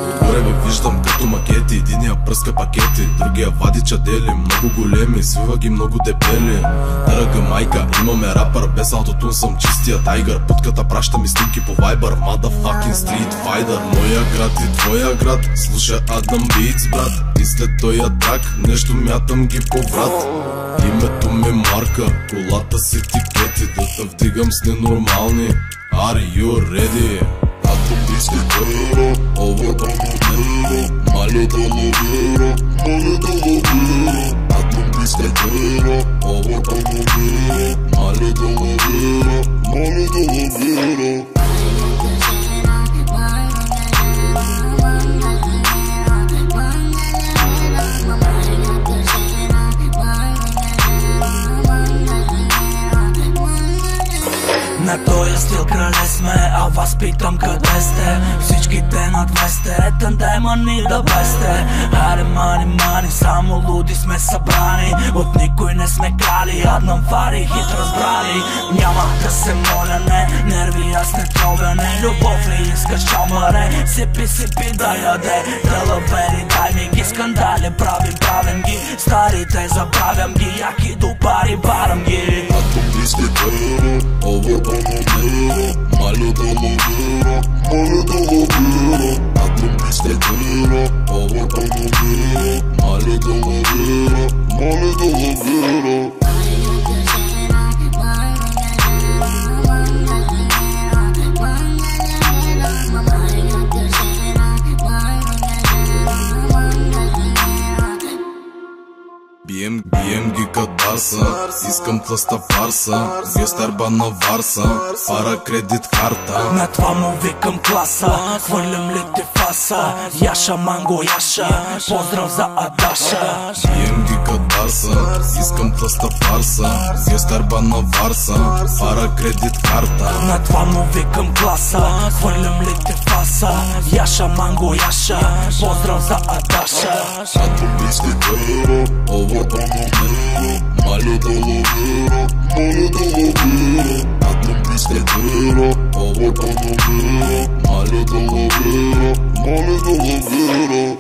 Отгоре ви виждам като макети, единия пръска пакети, другия вади чадели, много големи, свива ги много дебели. Дърга майка, имаме рапър, без аутотун съм чистия тайгър. Путката праща ми снимки по Viber, motherfucking street fighter. Моя град и твоя град, слуша Адам Beats, брат. И след тоя трак, нещо мятам ги по врат. Името ми Марка, колата с етикети, да те вдигам с ненормални. Are you ready? Ако мисли къро, over the moon, моля да ловира, моля да ловира. Ако мисли къро, over the moon, моля да ловира, моля да ловира. На тоя стил крале сме, а вас питам къде сте. Всичките на 200, тандема ни да бесте. Харе мани, мани, само луди сме събрани. От никой не сме крали, Адам вари, хит разбрали. Няма да се моля, не, нерви аз не тровя, не. Любов ли искаш, чалмаре, сипи, сипи да яде. Далавери, дай ми ги, скандали правим ги. Старите забравям ги, яки до пари барам ги. Ако мисли къро, over the moon, моля да ловира, моля да ловира. Ако мисли къро, over the moon, моля да ловира, моля да ловира. Бием ги кадаса, искам тлъста фарса, гестерба на Варса, пара кредит карта. На това му викам класа, хвърлям ли ти фаса, Яша манго яша, поздрав за Адаша. Бием ги кадаса, искам тлъста фарса, гестерба на Варса, пара кредит карта. На това му викам класа, хвърлям ли ти фаса, Яша манго яша, поздрав за Адаша. Ако мисли къро, over the moon, моля да ловира, моля да ловира. Ако мисли къро, over the moon, моля да ловира, моля да ловира.